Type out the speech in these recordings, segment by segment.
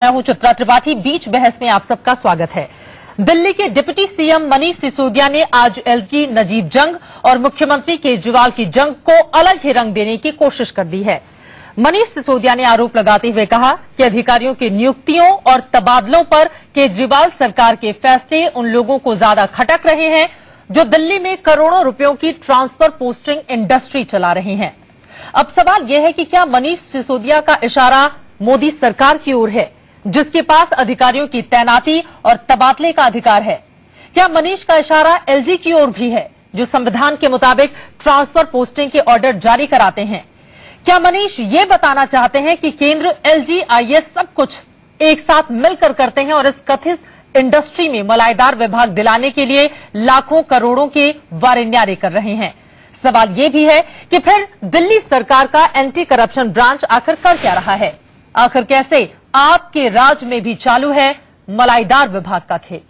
मैं हूं चित्रा त्रिपाठी। बीच बहस में आप सबका स्वागत है। दिल्ली के डिप्टी सीएम मनीष सिसोदिया ने आज एलजी नजीब जंग और मुख्यमंत्री केजरीवाल की जंग को अलग ही रंग देने की कोशिश कर दी है। मनीष सिसोदिया ने आरोप लगाते हुए कहा कि अधिकारियों की नियुक्तियों और तबादलों पर केजरीवाल सरकार के फैसले उन लोगों को ज्यादा खटक रहे हैं जो दिल्ली में करोड़ों रुपयों की ट्रांसफर पोस्टिंग इंडस्ट्री चला रहे हैं। अब सवाल यह है कि क्या मनीष सिसोदिया का इशारा मोदी सरकार की ओर है जिसके पास अधिकारियों की तैनाती और तबादले का अधिकार है? क्या मनीष का इशारा एलजी की ओर भी है जो संविधान के मुताबिक ट्रांसफर पोस्टिंग के ऑर्डर जारी कराते हैं? क्या मनीष ये बताना चाहते हैं कि केंद्र, एलजी, आईएएस सब कुछ एक साथ मिलकर करते हैं और इस कथित इंडस्ट्री में मलाईदार विभाग दिलाने के लिए लाखों करोड़ों के वारेन्यारे कर रहे हैं? सवाल यह भी है कि फिर दिल्ली सरकार का एंटी करप्शन ब्रांच आखिर कर क्या रहा है? आखिर कैसे आपके राज में भी चालू है मलाईदार विभाग का खेल?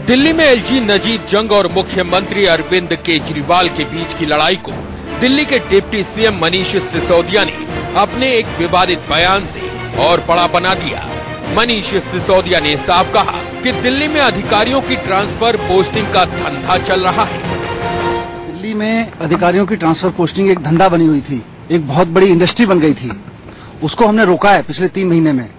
दिल्ली में एलजी नजीब जंग और मुख्यमंत्री अरविंद केजरीवाल के बीच की लड़ाई को दिल्ली के डिप्टी सीएम मनीष सिसोदिया ने अपने एक विवादित बयान से और बड़ा बना दिया। मनीष सिसोदिया ने साफ कहा कि दिल्ली में अधिकारियों की ट्रांसफर पोस्टिंग का धंधा चल रहा है। दिल्ली में अधिकारियों की ट्रांसफर पोस्टिंग एक धंधा बनी हुई थी, एक बहुत बड़ी इंडस्ट्री बन गई थी। उसको हमने रोका है पिछले 3 महीने में।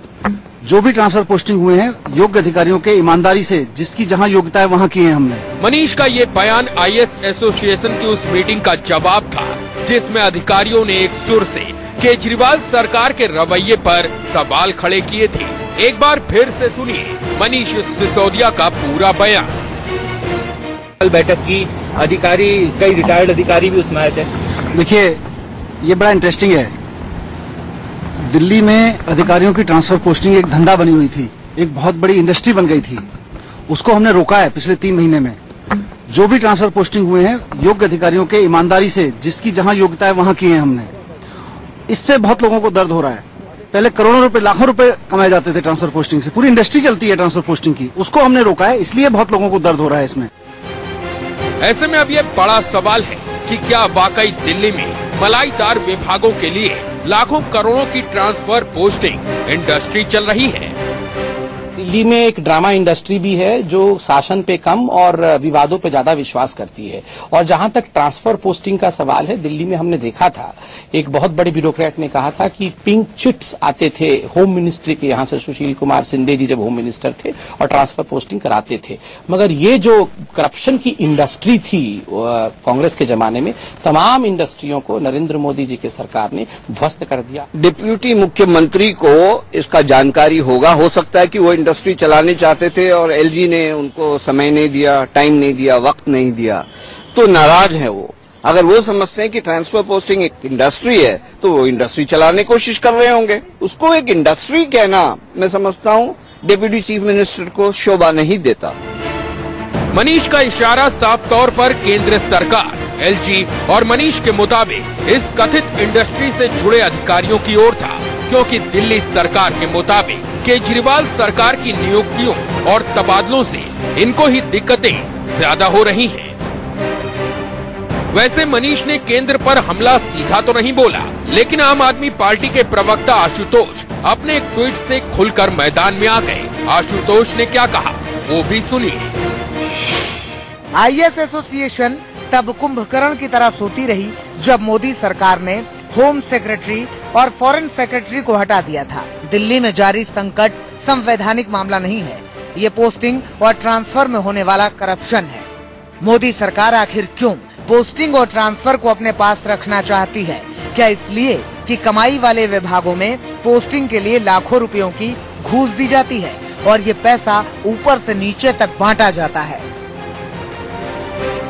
जो भी ट्रांसफर पोस्टिंग हुए हैं योग्य अधिकारियों के ईमानदारी से, जिसकी जहां योग्यता है वहां किए हैं हमने। मनीष का ये बयान आईएएस एसोसिएशन की उस मीटिंग का जवाब था जिसमें अधिकारियों ने एक सुर से केजरीवाल सरकार के रवैये पर सवाल खड़े किए थे। एक बार फिर से सुनिए मनीष सिसोदिया का पूरा बयान। कल बैठक की, अधिकारी, कई रिटायर्ड अधिकारी भी उसमें आए थे। देखिए, ये बड़ा इंटरेस्टिंग है। दिल्ली में अधिकारियों की ट्रांसफर पोस्टिंग एक धंधा बनी हुई थी, एक बहुत बड़ी इंडस्ट्री बन गई थी। उसको हमने रोका है पिछले 3 महीने में। जो भी ट्रांसफर पोस्टिंग हुए हैं योग्य अधिकारियों के ईमानदारी से, जिसकी जहां योग्यता है वहां किए हैं हमने। इससे बहुत लोगों को दर्द हो रहा है। पहले करोड़ों रुपए, लाखों रुपए कमाए जाते थे ट्रांसफर पोस्टिंग से। पूरी इंडस्ट्री चलती है ट्रांसफर पोस्टिंग की, उसको हमने रोका है, इसलिए बहुत लोगों को दर्द हो रहा है इसमें। ऐसे में अब ये बड़ा सवाल है कि क्या वाकई दिल्ली में मलाईदार विभागों के लिए लाखों करोड़ों की ट्रांसफर पोस्टिंग इंडस्ट्री चल रही है? दिल्ली में एक ड्रामा इंडस्ट्री भी है जो शासन पे कम और विवादों पे ज्यादा विश्वास करती है। और जहां तक ट्रांसफर पोस्टिंग का सवाल है, दिल्ली में हमने देखा था, एक बहुत बड़े ब्यूरोक्रेट ने कहा था कि पिंक चिप्स आते थे होम मिनिस्ट्री के यहां से, सुशील कुमार शिंदे जी जब होम मिनिस्टर थे, और ट्रांसफर पोस्टिंग कराते थे। मगर ये जो करप्शन की इंडस्ट्री थी कांग्रेस के जमाने में, तमाम इंडस्ट्रियों को नरेंद्र मोदी जी की सरकार ने ध्वस्त कर दिया। डिप्टी मुख्यमंत्री को इसका जानकारी होगा, हो सकता है कि वो इंडस्ट्री चलाने चाहते थे और एलजी ने उनको समय नहीं दिया, टाइम नहीं दिया, वक्त नहीं दिया, तो नाराज है वो। अगर वो समझते हैं कि ट्रांसफर पोस्टिंग एक इंडस्ट्री है तो वो इंडस्ट्री चलाने की कोशिश कर रहे होंगे। उसको एक इंडस्ट्री कहना, मैं समझता हूँ, डिप्टी चीफ मिनिस्टर को शोभा नहीं देता। मनीष का इशारा साफ तौर पर केंद्र सरकार, एलजी और मनीष के मुताबिक इस कथित इंडस्ट्री से जुड़े अधिकारियों की ओर था, क्योंकि दिल्ली सरकार के मुताबिक केजरीवाल सरकार की नियुक्तियों और तबादलों से इनको ही दिक्कतें ज्यादा हो रही हैं। वैसे मनीष ने केंद्र पर हमला सीधा तो नहीं बोला, लेकिन आम आदमी पार्टी के प्रवक्ता आशुतोष अपने एक ट्वीट से खुलकर मैदान में आ गए। आशुतोष ने क्या कहा वो भी सुनिए। आईएएस एसोसिएशन तब कुंभकर्ण की तरह सोती रही जब मोदी सरकार ने होम सेक्रेटरी और फॉरेन सेक्रेटरी को हटा दिया था। दिल्ली में जारी संकट संवैधानिक मामला नहीं है, ये पोस्टिंग और ट्रांसफर में होने वाला करप्शन है। मोदी सरकार आखिर क्यों पोस्टिंग और ट्रांसफर को अपने पास रखना चाहती है? क्या इसलिए कि कमाई वाले विभागों में पोस्टिंग के लिए लाखों रुपयों की घूस दी जाती है और ये पैसा ऊपर से नीचे तक बांटा जाता है?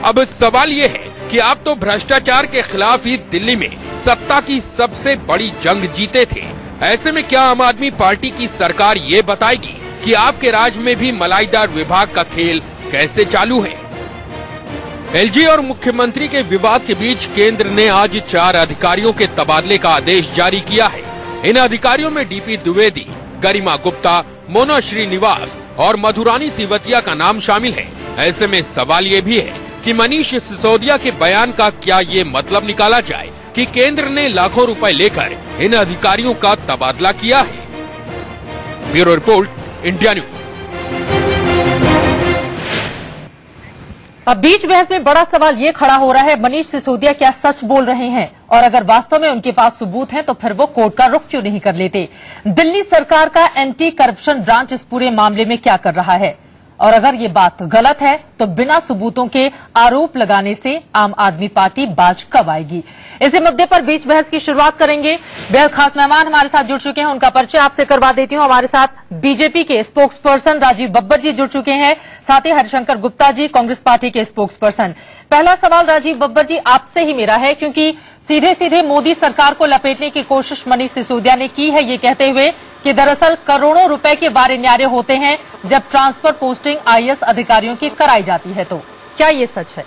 अब सवाल ये है कि आप तो भ्रष्टाचार के खिलाफ ही दिल्ली में सत्ता की सबसे बड़ी जंग जीते थे। ऐसे में क्या आम आदमी पार्टी की सरकार ये बताएगी कि आपके राज में भी मलाईदार विभाग का खेल कैसे चालू है? एलजी और मुख्यमंत्री के विवाद के बीच केंद्र ने आज 4 अधिकारियों के तबादले का आदेश जारी किया है। इन अधिकारियों में डीपी द्विवेदी, गरिमा गुप्ता, मोना श्रीनिवास और मधुरानी तिवतिया का नाम शामिल है। ऐसे में सवाल ये भी है कि मनीष सिसोदिया के बयान का क्या ये मतलब निकाला जाए कि केंद्र ने लाखों रुपए लेकर इन अधिकारियों का तबादला किया है। Bureau report, India news. अब बीच बहस में बड़ा सवाल ये खड़ा हो रहा है, मनीष सिसोदिया क्या सच बोल रहे हैं? और अगर वास्तव में उनके पास सबूत हैं तो फिर वो कोर्ट का रुख क्यों नहीं कर लेते? दिल्ली सरकार का एंटी करप्शन ब्रांच इस पूरे मामले में क्या कर रहा है? और अगर ये बात गलत है तो बिना सबूतों के आरोप लगाने से आम आदमी पार्टी बाज कब आएगी? इसी मुद्दे पर बीच बहस की शुरुआत करेंगे। बेहद खास मेहमान हमारे साथ जुड़ चुके हैं, उनका परिचय आपसे करवा देती हूं। हमारे साथ बीजेपी के स्पोक्स पर्सन राजीव बब्बर जी जुड़ चुके हैं, साथ ही हरिशंकर गुप्ता जी, कांग्रेस पार्टी के स्पोक्स पर्सन। पहला सवाल राजीव बब्बर जी आपसे ही मेरा है, क्योंकि सीधे सीधे मोदी सरकार को लपेटने की कोशिश मनीष सिसोदिया ने की है, ये कहते हुए कि दरअसल करोड़ों रुपए के बारे न्यारे होते हैं जब ट्रांसफर पोस्टिंग आईएएस अधिकारियों की कराई जाती है। तो क्या ये सच है?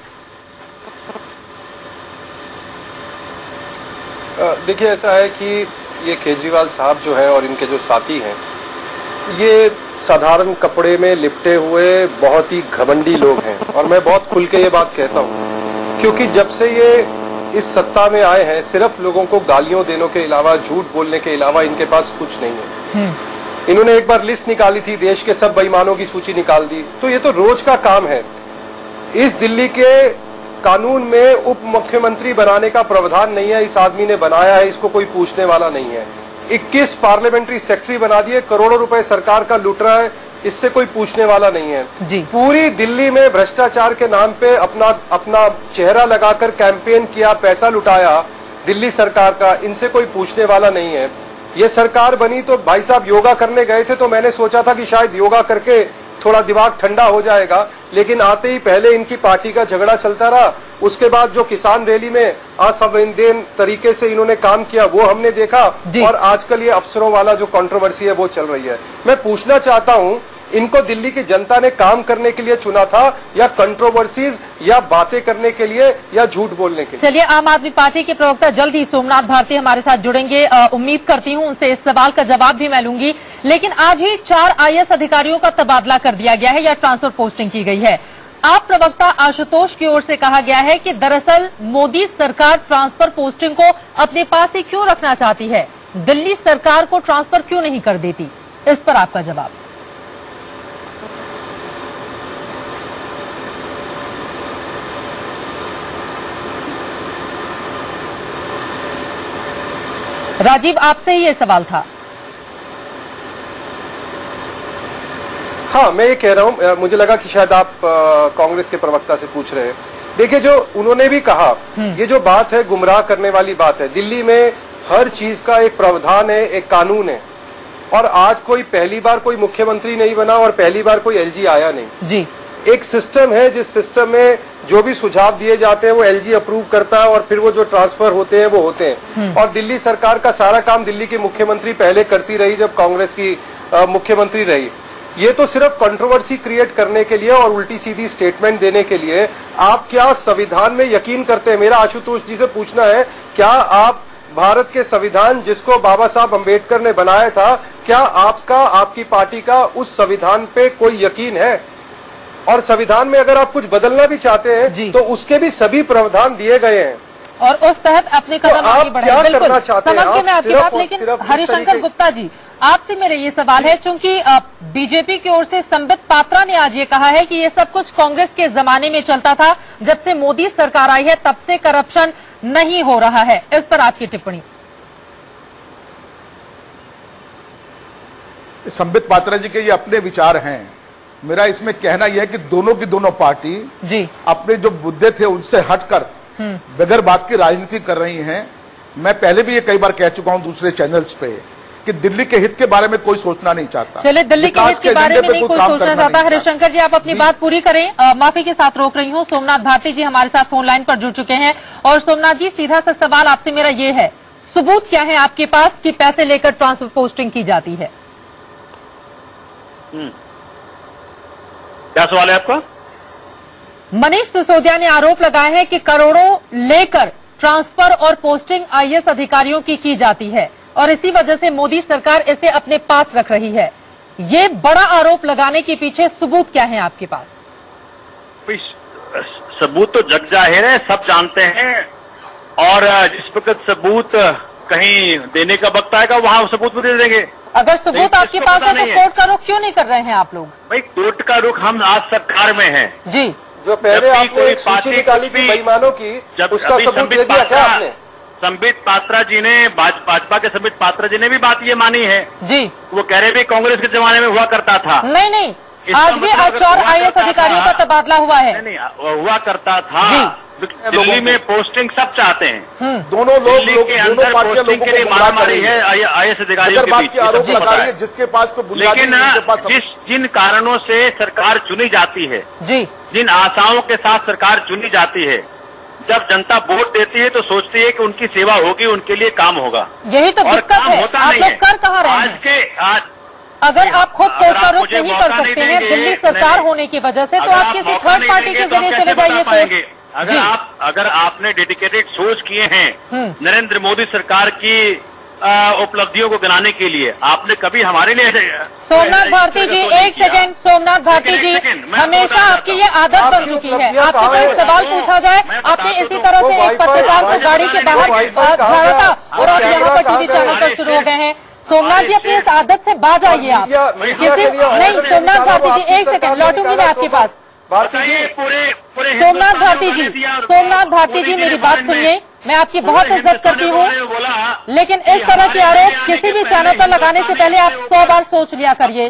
देखिए, ऐसा है कि ये केजरीवाल साहब जो है और इनके जो साथी हैं, ये साधारण कपड़े में लिपटे हुए बहुत ही घमंडी लोग हैं। और मैं बहुत खुल के ये बात कहता हूं, क्योंकि जब से ये इस सत्ता में आए हैं, सिर्फ लोगों को गालियों देने के अलावा, झूठ बोलने के अलावा इनके पास कुछ नहीं है। इन्होंने एक बार लिस्ट निकाली थी, देश के सब बेईमानों की सूची निकाल दी। तो ये तो रोज का काम है। इस दिल्ली के कानून में उप मुख्यमंत्री बनाने का प्रावधान नहीं है, इस आदमी ने बनाया है, इसको कोई पूछने वाला नहीं है। 21 पार्लियामेंट्री सेक्रेटरी बना दिए, करोड़ों रुपए सरकार का लूट रहा है, इससे कोई पूछने वाला नहीं है। जी। पूरी दिल्ली में भ्रष्टाचार के नाम पे अपना चेहरा लगाकर कैंपेन किया, पैसा लुटाया दिल्ली सरकार का, इनसे कोई पूछने वाला नहीं है। ये सरकार बनी तो भाई साहब योगा करने गए थे, तो मैंने सोचा था कि शायद योगा करके थोड़ा दिमाग ठंडा हो जाएगा, लेकिन आते ही पहले इनकी पार्टी का झगड़ा चलता रहा। उसके बाद जो किसान रैली में असंवेदनशील तरीके से इन्होंने काम किया वो हमने देखा, और आजकल ये अफसरों वाला जो कंट्रोवर्सी है वो चल रही है। मैं पूछना चाहता हूं, इनको दिल्ली की जनता ने काम करने के लिए चुना था, या कंट्रोवर्सीज, या बातें करने के लिए, या झूठ बोलने के लिए? चलिए, आम आदमी पार्टी के प्रवक्ता जल्द ही सोमनाथ भारती हमारे साथ जुड़ेंगे। उम्मीद करती हूं उनसे इस सवाल का जवाब भी मैं लूंगी। लेकिन आज ही 4 आईएएस अधिकारियों का तबादला कर दिया गया है या ट्रांसफर पोस्टिंग की गई है। आप प्रवक्ता आशुतोष की ओर से कहा गया है कि दरअसल मोदी सरकार ट्रांसफर पोस्टिंग को अपने पास ही क्यों रखना चाहती है, दिल्ली सरकार को ट्रांसफर क्यों नहीं कर देती? इस पर आपका जवाब। राजीव, आपसे ही ये सवाल था। हाँ, मैं ये कह रहा हूं, मुझे लगा कि शायद आप कांग्रेस के प्रवक्ता से पूछ रहे हैं। देखिए, जो उन्होंने भी कहा, ये जो बात है गुमराह करने वाली बात है। दिल्ली में हर चीज का एक प्रावधान है, एक कानून है, और आज कोई पहली बार कोई मुख्यमंत्री नहीं बना और पहली बार कोई एलजी आया नहीं जी। एक सिस्टम है, जिस सिस्टम में जो भी सुझाव दिए जाते हैं वो एलजी अप्रूव करता है, और फिर वो जो ट्रांसफर होते हैं वो होते हैं। और दिल्ली सरकार का सारा काम दिल्ली की मुख्यमंत्री पहले करती रही जब कांग्रेस की मुख्यमंत्री रही। ये तो सिर्फ कंट्रोवर्सी क्रिएट करने के लिए और उल्टी सीधी स्टेटमेंट देने के लिए। आप क्या संविधान में यकीन करते हैं? मेरा आशुतोष जी से पूछना है, क्या आप भारत के संविधान जिसको बाबा साहब अंबेडकर ने बनाया था, क्या आपका, आपकी पार्टी का उस संविधान पे कोई यकीन है? और संविधान में अगर आप कुछ बदलना भी चाहते हैं तो उसके भी सभी प्रावधान दिए गए हैं, और उस तहत अपने कदम आगे बढ़े। क्या करना चाहते हैं? समझ के मैं आपकी बात, लेकिन हरिशंकर गुप्ता जी, आपसे मेरा ये सवाल है, चूंकि बीजेपी की ओर से संबित पात्रा ने आज ये कहा है कि ये सब कुछ कांग्रेस के जमाने में चलता था, जब से मोदी सरकार आई है तब से करप्शन नहीं हो रहा है। इस पर आपकी टिप्पणी? संबित पात्रा जी के ये अपने विचार हैं। मेरा इसमें कहना यह है कि दोनों की दोनों पार्टी जी अपने जो मुद्दे थे उनसे हटकर बगैर बात की राजनीति कर रही हैं। मैं पहले भी ये कई बार कह चुका हूं दूसरे चैनल्स पे कि दिल्ली के हित के बारे में कोई सोचना नहीं चाहता। चलिए, दिल्ली के हित के बारे में नहीं कोई सोचना चाहता। हरिशंकर जी, आप अपनी बात पूरी करें। माफी के साथ रोक रही हूं। सोमनाथ भारती जी हमारे साथ फोन लाइन पर जुड़ चुके हैं। और सोमनाथ जी, सीधा सा सवाल आपसे मेरा ये है, सबूत क्या है आपके पास कि पैसे लेकर ट्रांसफर पोस्टिंग की जाती है? क्या सवाल है आपका? मनीष सिसोदिया ने आरोप लगाया है कि करोड़ों लेकर ट्रांसफर और पोस्टिंग आईएएस अधिकारियों की जाती है, और इसी वजह से मोदी सरकार इसे अपने पास रख रही है। ये बड़ा आरोप लगाने के पीछे सबूत क्या है आपके पास? सबूत तो जग जाहिर है, सब जानते हैं, और जिस वक्त सबूत कहीं देने का वक्त आएगा वहां सबूत भी दे देंगे। अगर सबूत आपके पास है तो कोर्ट का रुख क्यों नहीं कर रहे हैं आप लोग? भाई कोर्ट का रुख हम आज सरकार में हैं। जी, जो पहले आपने एक सूची निकाली थी बेईमानों की, उसका सबूत दे दिया क्या आपने? संबित पात्रा जी ने, भाजपा के संबित पात्रा जी ने भी बात ये मानी है जी। वो कह रहे भी कांग्रेस के जमाने में हुआ करता था। नहीं, आज भी 4 IAS अधिकारियों का तबादला हुआ है। नहीं, हुआ करता था। दिल्ली में पोस्टिंग सब चाहते हैं। दोनों लोग के अंदर पोस्टिंग के लिए मारामारी है IAS अधिकारियों के बीच, आरोप लगाइए जिसके पास कोई बुनियादी, लेकिन जिन कारणों से सरकार चुनी जाती है जी, जिन आशाओं के साथ सरकार चुनी जाती है, जब जनता वोट देती है तो सोचती है कि उनकी सेवा होगी, उनके लिए काम होगा। यही तो दिक्कत है। आप लोग कर कहाँ रहे हैं? अगर आप खुद कोर्ट का रुख नहीं कर सकते हैं दिल्ली सरकार होने की वजह से, तो आप किसी थर्ड पार्टी के जरिए चले जाइए कोर्ट। अगर आपने डेडिकेटेड सोच किए हैं नरेंद्र मोदी सरकार की उपलब्धियों को गिनाने के लिए, आपने कभी हमारे लिए सोमनाथ भारती जी, एक सेकेंड, सोमनाथ भारती जी, हमेशा आपकी ये आदत बन चुकी है, आपसे कोई सवाल पूछा जाए आपने इसी तरह से एक पत्रकार को गाड़ी के बाहर झाड़ा था और आप यहाँ पर टीवी चैनल पर शुरू हो गए हैं। सोमनाथ जी, अपनी इस आदत से बाज आइए आप। नहीं, सोमनाथ भारती जी, एक सेकेंड, लौटूंगी मैं आपके पास। सोमनाथ भारती जी, मेरी बात सुनिए, मैं आपकी बहुत इज्जत करती हूँ, लेकिन इस तरह के आरोप किसी भी चैनल पर लगाने से पहले आप 100 बार सोच लिया करिए।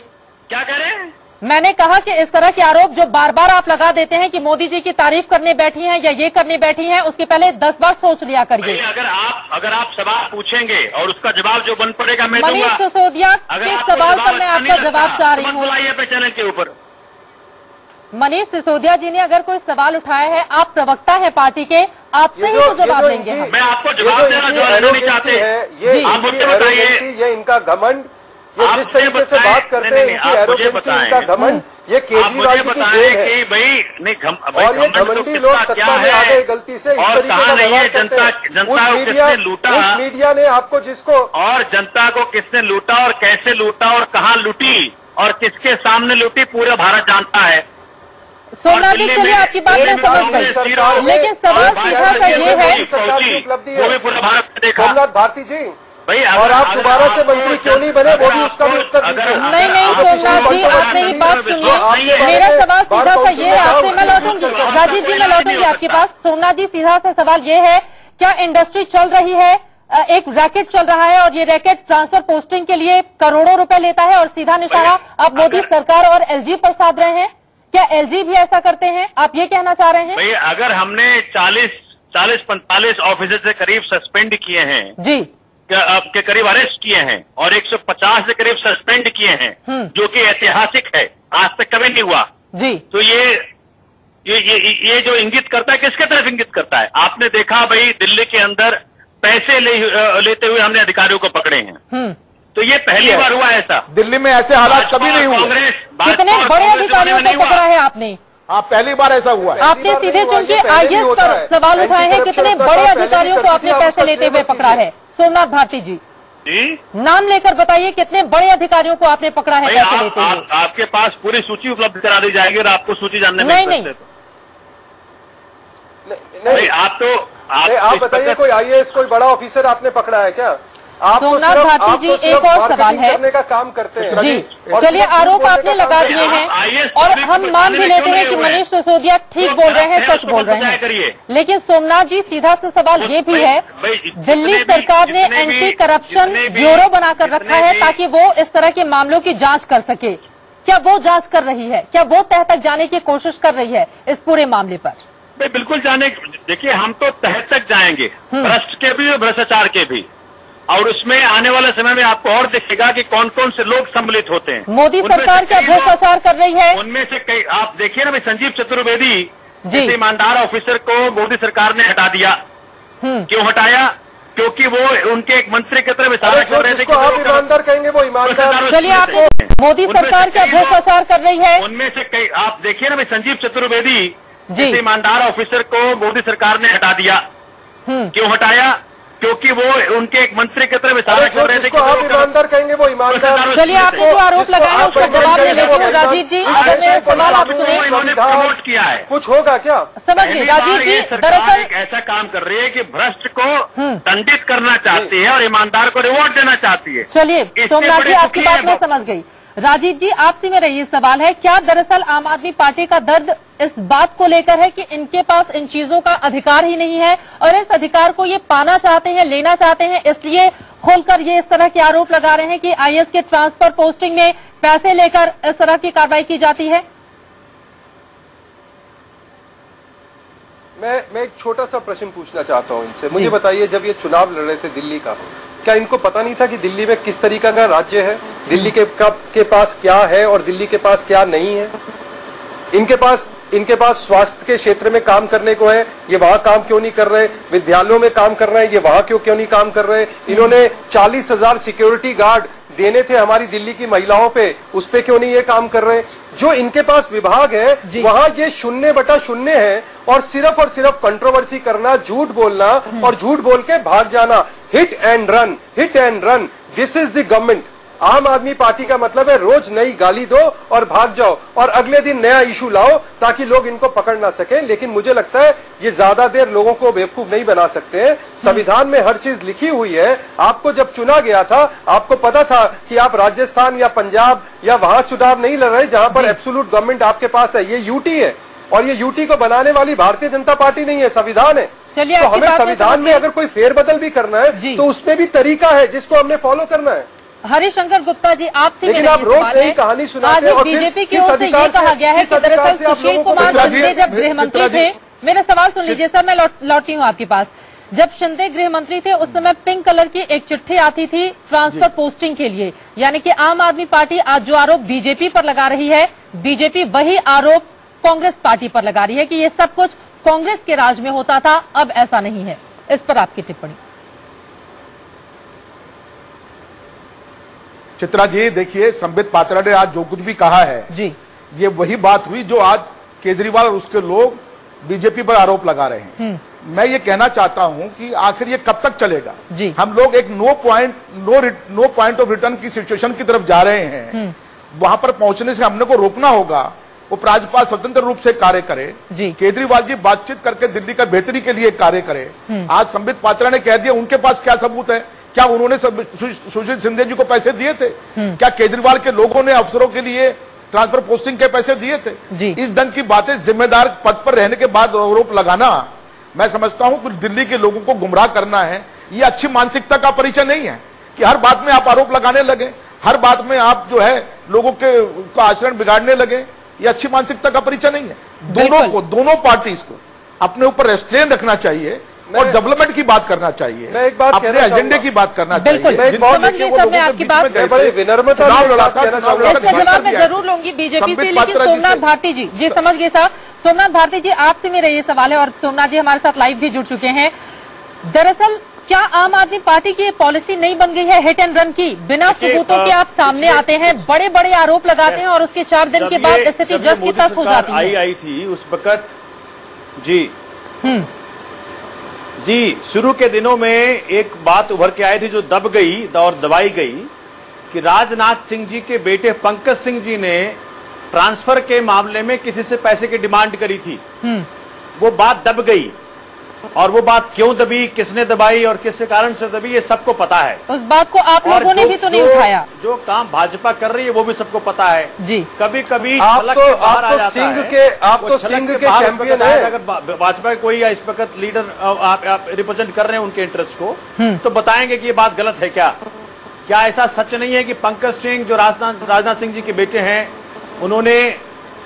क्या कह रहे हैं? मैंने कहा कि इस तरह के आरोप जो बार बार आप लगा देते हैं कि मोदी जी की तारीफ करने बैठी हैं या ये करने बैठी हैं, उसके पहले 10 बार सोच लिया करिए। अगर आप सवाल पूछेंगे और उसका जवाब जो बन पड़ेगा मैं दूंगा। मनीष सिसोदिया के सवाल पर मैं आपका जवाब चाह रही हूँ। चैनल के ऊपर मनीष सिसोदिया जी ने अगर कोई सवाल उठाया है, आप प्रवक्ता है पार्टी के, आपसे ही तो जवाब देंगे। मैं आपको जवाब देना जो नहीं चाहते हैं, आप मुझे बताइए, ये इनका घमंड, ये जिस तरीके से बात करते हैं, इनकी एरोगेंसी, इनका घमंड, ये केजरीवाल की देन है। भाई नहीं, और ये घमंडी लोग सत्ता में आ गए गलती से, इस तरीके का व्यवहार करते हैं। उस मीडिया ने आपको जिसको, और जनता को किसने लूटा और कैसे लूटा और कहाँ लूटी और किसके सामने लूटी, पूरा भारत जानता है। सोमनाथ जी, चलिए आपकी बात मैं समझ गई, लेकिन सवाल सीधा सा ये है, सोमनाथ भारती जी, और आप दोबारा से मंत्री क्यों नहीं बने, वो भी उसका भी उत्तर दीजिए। नहीं, सोमनाथ जी, आप मेरी बात सुनिए, मेरा सवाल सीधा सा ये है, आपसे मैं लौटूंगी, राजीव जी मैं लौटूंगी आपके पास। सोमनाथ जी, सीधा सा सवाल ये है, क्या इंडस्ट्री चल रही है, एक रैकेट चल रहा है और ये रैकेट ट्रांसफर पोस्टिंग के लिए करोड़ों रुपए लेता है और सीधा निशाना अब मोदी सरकार और LG पर साध रहे हैं? क्या LG भी ऐसा करते हैं, आप ये कहना चाह रहे हैं? भाई, अगर हमने 40-45 ऑफिसर से करीब सस्पेंड किए हैं जी, के करीब अरेस्ट किए हैं और 150 से करीब सस्पेंड किए हैं, जो कि ऐतिहासिक है, आज तक कभी नहीं हुआ जी, तो ये जो इंगित करता है, किसके तरफ इंगित करता है? आपने देखा भाई, दिल्ली के अंदर पैसे लेते हुए हमने अधिकारियों को पकड़े हैं, तो ये पहली बार हुआ ऐसा। दिल्ली में ऐसे हालात कभी नहीं हुए। कितने बड़े अधिकारियों को पकड़ा है आपने? पहली बार ऐसा हुआ है। आपने सीधे चुन के IAS पर सवाल उठाए हैं, कितने बड़े अधिकारियों को आपने पैसे लेते हुए पकड़ा है? सोमनाथ भारती जी, नाम लेकर बताइए, कितने बड़े अधिकारियों को आपने पकड़ा है पैसे लेते हुए? आपके पास पूरी सूची उपलब्ध करा दी जाएगी और आपको सूची जानने में नहीं, आप बताइए, कोई IAS कोई बड़ा ऑफिसर आपने पकड़ा है क्या? आप सोमनाथ भारती जी, एक और सवाल है, करने का काम करते हैं जी। चलिए, आरोप आपने लगा दिए हैं और हम मान भी लेते हैं कि मनीष सिसोदिया ठीक बोल रहे हैं, सच बोल रहे हैं, लेकिन सोमनाथ जी, सीधा सा सवाल ये भी है, दिल्ली सरकार ने एंटी करप्शन ब्यूरो बनाकर रखा है ताकि वो इस तरह के मामलों की जांच कर सके। क्या वो जांच कर रही है? क्या वो तह तक जाने की कोशिश कर रही है इस पूरे मामले पर? बिल्कुल जाने, देखिए, हम तो तह तक जाएंगे, भ्रष्ट के भी और भ्रष्टाचार के भी, और उसमें आने वाले समय में आपको और दिखेगा कि कौन कौन से लोग सम्मिलित होते हैं। मोदी सरकार क्या भ्रष्टाचार कर रही है? उनमें से कई, आप देखिए ना भाई, संजीव चतुर्वेदी जैसे ईमानदार ऑफिसर को मोदी सरकार ने हटा दिया। क्यों हटाया? क्योंकि वो उनके एक मंत्री की तरफ इशारा कर रहे थे कि आप ईमानदार कहेंगे, वो ईमानदार। चलिए, आपको मोदी सरकार क्या भ्रष्टाचार कर रही है? उनमें से कई, आप देखिए ना भाई, संजीव चतुर्वेदी जैसे ईमानदार ऑफिसर को मोदी सरकार ने हटा दिया। क्यों हटाया? क्योंकि वो उनके एक मंत्री की तरफ इशारा कर रहे थे कि आप ईमानदार कहेंगे वो ईमानदार। चलिए, आपने जो आरोप लगाया उसका जवाब ले लेते हैं। राजीव जी, अगर मेरा सवाल आप सुने, इन्होंने प्रमोट किया है, कुछ होगा क्या? समझिए राजीव जी, दरअसल एक ऐसा काम कर रही है कि भ्रष्ट को दंडित करना चाहती है और ईमानदार को रिवॉर्ड देना चाहती है। चलिए सोमनाथ जी, आपकी बात मैं समझ गई। राजीव जी, आपसे मेरा ये सवाल है, क्या दरअसल आम आदमी पार्टी का दर्द इस बात को लेकर है कि इनके पास इन चीजों का अधिकार ही नहीं है और इस अधिकार को ये पाना चाहते हैं, लेना चाहते हैं, इसलिए खोलकर ये इस तरह के आरोप लगा रहे हैं कि आईएएस के ट्रांसफर पोस्टिंग में पैसे लेकर इस तरह की कार्रवाई की जाती है? मैं एक छोटा सा प्रश्न पूछना चाहता हूं इनसे। मुझे बताइए, जब ये चुनाव लड़ रहे थे दिल्ली का, क्या इनको पता नहीं था कि दिल्ली में किस तरीका का राज्य है, दिल्ली के पास क्या है और दिल्ली के पास क्या नहीं है? इनके पास स्वास्थ्य के क्षेत्र में काम करने को है, ये वहां काम क्यों नहीं कर रहे? विद्यालयों में काम कर रहे हैं, ये वहां क्यों नहीं काम कर रहे? इन्होंने 40,000 सिक्योरिटी गार्ड देने थे हमारी दिल्ली की महिलाओं पे, उस पे क्यों नहीं ये काम कर रहे? जो इनके पास विभाग है वहां ये 0/0 है और सिर्फ कंट्रोवर्सी करना, झूठ बोलना और झूठ बोल के भाग जाना। Hit and run, this is the government. आम आदमी पार्टी का मतलब है रोज नई गाली दो और भाग जाओ और अगले दिन नया इशू लाओ ताकि लोग इनको पकड़ ना सके। लेकिन मुझे लगता है ये ज्यादा देर लोगों को बेवकूफ नहीं बना सकते हैं। संविधान में हर चीज लिखी हुई है। आपको जब चुना गया था आपको पता था कि आप राजस्थान या पंजाब या वहां चुनाव नहीं लड़ रहे जहां पर एब्सोल्यूट गवर्नमेंट आपके पास है। ये यूटी है और ये यूटी को बनाने वाली भारतीय जनता पार्टी नहीं है, संविधान है। तो हमें संविधान में अगर कोई फेरबदल भी करना है तो उसमें भी तरीका है जिसको हमने फॉलो करना है। हरिशंकर गुप्ता जी, आपसे लेकिन आप रोज नई कहानी सुनाते हैं और बीजेपी की ओर से ये कहा गया है कि दरअसल सुशील कुमार शिंदे जब गृह मंत्री थे, मेरा सवाल सुन लीजिए सर, मैं लौटी हूँ आपके पास। जब शिंदे गृह मंत्री थे उस समय पिंक कलर की एक चिट्ठी आती थी ट्रांसफर पोस्टिंग के लिए, यानी कि आम आदमी पार्टी आज जो आरोप बीजेपी पर लगा रही है, बीजेपी वही आरोप कांग्रेस पार्टी पर लगा रही है कि ये सब कुछ कांग्रेस के राज में होता था, अब ऐसा नहीं है। इस पर आपकी टिप्पणी? चित्रा जी, देखिए, संबित पात्रा ने आज जो कुछ भी कहा है जी, ये वही बात हुई जो आज केजरीवाल और उसके लोग बीजेपी पर आरोप लगा रहे हैं। मैं ये कहना चाहता हूं कि आखिर ये कब तक चलेगा जी? हम लोग एक नो पॉइंट ऑफ रिटर्न की सिचुएशन की तरफ जा रहे हैं। वहां पर पहुंचने से हमने को रोकना होगा। उपराज्यपाल स्वतंत्र रूप से कार्य करे, केजरीवाल जी बातचीत करके दिल्ली का बेहतरी के लिए कार्य करे। आज संबित पात्रा ने कह दिया, उनके पास क्या सबूत है? क्या उन्होंने सुशील शिंदे जी को पैसे दिए थे? क्या केजरीवाल के लोगों ने अफसरों के लिए ट्रांसफर पोस्टिंग के पैसे दिए थे? इस ढंग की बातें जिम्मेदार पद पर रहने के बाद आरोप लगाना, मैं समझता हूं कि दिल्ली के लोगों को गुमराह करना है। ये अच्छी मानसिकता का परिचय नहीं है कि हर बात में आप आरोप लगाने लगे, हर बात में आप जो है लोगों का आचरण बिगाड़ने लगे। ये अच्छी मानसिकता का परिचय नहीं है। दोनों पार्टीज को अपने ऊपर रेस्ट्रेन रखना चाहिए और डेवलपमेंट की बात करना चाहिए। मैं एक बात अपने एजेंडे की बात करना चाहिए। मैं आपकी बात बड़े विनम्रता जवाब मैं जरूर लूंगी बीजेपी से, लेकिन सोमनाथ भारती जी समझ गए साहब। सोमनाथ भारती जी, आपसे मेरा ये सवाल है और सोमनाथ जी हमारे साथ लाइव भी जुड़ चुके हैं। दरअसल क्या आम आदमी पार्टी की पॉलिसी नहीं बन गई है हिट एंड रन की? बिना सबूतों के आप सामने आते हैं, बड़े बड़े आरोप लगाते हैं और उसके 4 दिन के बाद स्थिति जस की तस हो जाती है। आई थी उस वक्त जी, शुरू के दिनों में एक बात उभर के आई थी जो दब गई और दबाई गई कि राजनाथ सिंह जी के बेटे पंकज सिंह जी ने ट्रांसफर के मामले में किसी से पैसे की डिमांड करी थी। वो बात दब गई और वो बात क्यों दबी, किसने दबाई और किस कारण से दबी, ये सबको पता है। उस बात को आप लोगों ने भी तो नहीं उठाया। जो काम भाजपा कर रही है वो भी सबको पता है जी। कभी कभी आप तो सिंह के चैंपियन हैं। अगर भाजपा कोई इस वक्त लीडर आप रिप्रेजेंट कर रहे हैं उनके इंटरेस्ट को, तो बताएंगे कि ये बात गलत है क्या ऐसा सच नहीं है कि पंकज सिंह जो राजनाथ सिंह जी के बेटे हैं, उन्होंने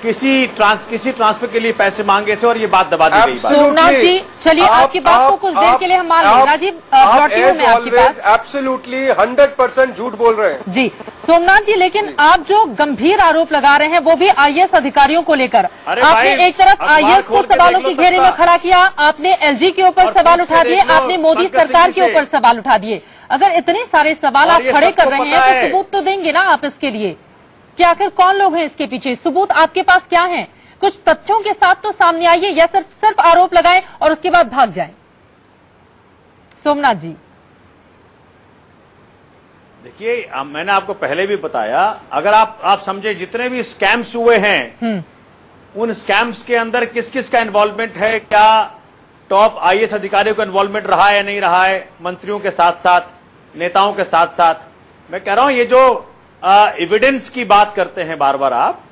किसी ट्रांसफर के लिए पैसे मांगे थे और ये बात दबा दी गई? सोमनाथ जी, चलिए आपकी बात को कुछ देर के लिए हम मान लें। राजीव, लौटी हूं मैं आपके पास। एब्सोल्युटली 100% झूठ बोल रहे हैं जी सोमनाथ जी, लेकिन आप जो गंभीर आरोप लगा रहे हैं वो भी आईएएस अधिकारियों को लेकर। आपने एक तरफ आईएएस को सवालों की घेरे में खड़ा किया, आपने एलजी के ऊपर सवाल उठा दिए, आपने मोदी सरकार के ऊपर सवाल उठा दिए। अगर इतने सारे सवाल आप खड़े कर रहे हैं तो सबूत तो देंगे ना आप इसके लिए कि आखिर कौन लोग हैं इसके पीछे? सबूत आपके पास क्या है? कुछ तथ्यों के साथ तो सामने आइए, या सिर्फ आरोप लगाएं और उसके बाद भाग जाएं। सोमनाथ जी, देखिए मैंने आपको पहले भी बताया, अगर आप समझे जितने भी स्कैम्स हुए हैं उन स्कैम्स के अंदर किस किस का इन्वॉल्वमेंट है, क्या टॉप आईएएस अधिकारियों का इन्वॉल्वमेंट रहा है या नहीं रहा है, मंत्रियों के साथ साथ, नेताओं के साथ साथ, मैं कह रहा हूं ये जो एविडेंस की बात करते हैं बार बार आप,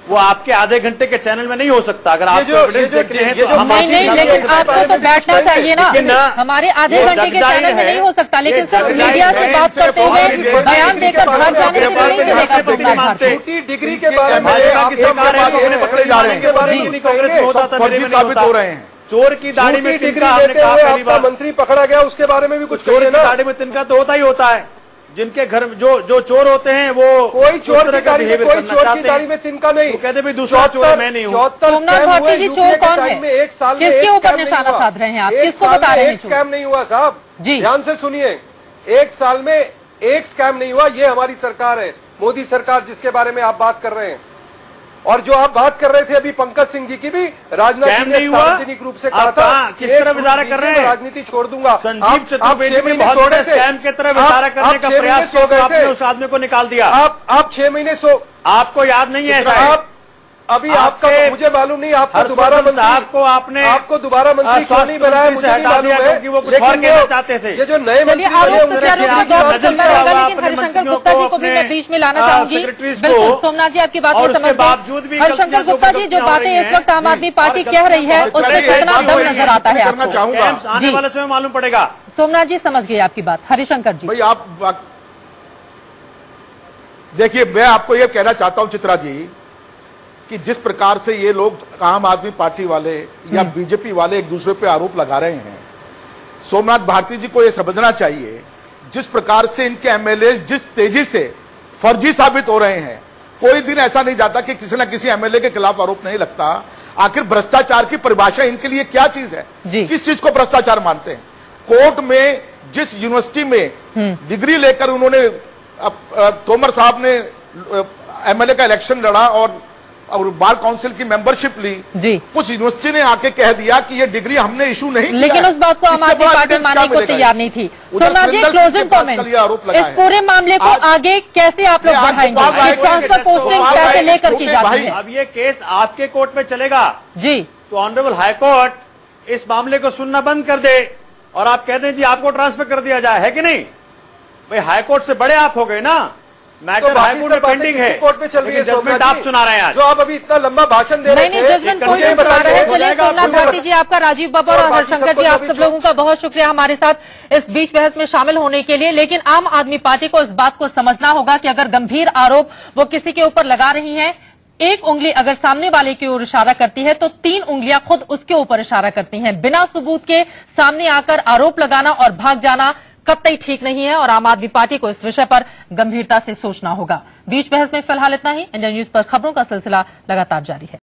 वो आपके आधे घंटे के चैनल में नहीं हो सकता। अगर आप एविडेंस देखते हैं तो हम नहीं, लेकिन आपको तो बैठना चाहिए ना, हमारे आधे घंटे के चैनल में नहीं हो सकता, लेकिन सर मीडिया से बात करते हुए बयान देकर भाग जाने से नहीं चलेगा। सोमनाथ भारती, झूठी डिग्री के बारे में पकड़े जा रहे हैं, कांग्रेस साबित हो रहे हैं। चोर की दाढ़ी में तिनका, आपका मंत्री पकड़ा गया, उसके बारे में भी कुछ चोर की दाढ़ी में तिनका तो होता ही होता है। जिनके घर में जो चोर होते हैं वो कोई चोर की दाढ़ी में तिनका नहीं, कहते भाई दूसरा चोर मैं नहीं हूँ। सोमनाथ भारती जी, चोर कौन है? एक साल में किसके ऊपर निशाना साध रहे हैं आप? किसको बता रहे हैं? स्कैम नहीं हुआ साहब जी, ध्यान से सुनिए, एक साल में एक स्कैम नहीं हुआ। ये हमारी सरकार है, मोदी सरकार, जिसके बारे में आप बात कर रहे हैं। और जो आप बात कर रहे थे अभी पंकज सिंह जी की भी, राजनाथ जी ने सार्वजनिक रूप से कहा था किस तरह विचार कर रहे हैं, राजनीति छोड़ दूंगा। संजीव चतुर्वेदी में बहुत बड़े स्कैम की तरह विचार करने का प्रयास किया, आपने उस आदमी को निकाल दिया। आप 6 महीने आपको याद नहीं है आप अभी आपका मुझे मालूम नहीं, आपको दोबारा आपको दोबारा मंत्री क्यों नहीं बनाया मुझे नहीं मालूम है, क्योंकि वो कुछ और कहना चाहते थे। ये जो नए मंत्री हरिशंकर गुप्ता जी को भी मैं बीच में लाना चाहूंगी। बिल्कुल सोमनाथ जी, आपकी बात को समझ गए। हरिशंकर गुप्ता जी, जो बातें इस वक्त आम आदमी पार्टी कह रही है उसमें कितना दम नजर आता है आपको? आने वाले समय मालूम पड़ेगा। सोमनाथ जी समझ गए आपकी बात। हरिशंकर जी, भाई आप देखिए, मैं आपको ये कहना चाहता हूं चित्रा जी कि जिस प्रकार से ये लोग आम आदमी पार्टी वाले या बीजेपी वाले एक दूसरे पे आरोप लगा रहे हैं, सोमनाथ भारती जी को यह समझना चाहिए जिस प्रकार से इनके एमएलए जिस तेजी से फर्जी साबित हो रहे हैं, कोई दिन ऐसा नहीं जाता कि किसी न किसी एमएलए के खिलाफ आरोप नहीं लगता। आखिर भ्रष्टाचार की परिभाषा इनके लिए क्या चीज है, किस चीज को भ्रष्टाचार मानते हैं? कोर्ट में जिस यूनिवर्सिटी में डिग्री लेकर उन्होंने तोमर साहब ने एमएलए का इलेक्शन लड़ा और बार काउंसिल की मेंबरशिप ली जी, उस यूनिवर्सिटी ने आके कह दिया कि ये डिग्री हमने इशू नहीं किया, लेकिन उस बात को आम आदमी पार्टी मानने को तैयार नहीं थी। सोमनाथ जी, क्लोजिंग कमेंट, इस पूरे मामले को आगे कैसे आप लोग बढ़ाएंगे? ट्रांसफर पोस्टिंग कैसे लेकर की जाती है? अब ये केस आपके कोर्ट में चलेगा जी, तो ऑनरेबल हाईकोर्ट इस मामले को सुनना बंद कर दे और आप कहते हैं जी आपको ट्रांसफर कर दिया जाए, है कि नहीं? भाई हाईकोर्ट से बड़े आप हो गए ना, मैटर हाईकोर्ट में पेंडिंग है, कोर्ट में चल रही है, जजमेंट आप सुना रहे हैं आज। जो आप अभी इतना लंबा भाषण दे रहे हैं, नहीं जजमेंट कोई नहीं बता रहे हैं। चलिए सोमनाथ भारती जी, आपका, राजीव बाबा और हरिशंकर जी, आप सब लोगों का बहुत शुक्रिया हमारे साथ इस बीच बहस में शामिल होने के लिए। लेकिन आम आदमी पार्टी को इस बात को समझना होगा कि अगर गंभीर आरोप वो किसी के ऊपर लगा रही है, एक उंगली अगर सामने वाले की ओर इशारा करती है तो 3 उंगलियां खुद उसके ऊपर इशारा करती हैं। बिना सबूत के सामने आकर आरोप लगाना और भाग जाना कतई ठीक नहीं है और आम आदमी पार्टी को इस विषय पर गंभीरता से सोचना होगा। बीच बहस में फिलहाल इतना ही। इंडिया न्यूज पर खबरों का सिलसिला लगातार जारी है।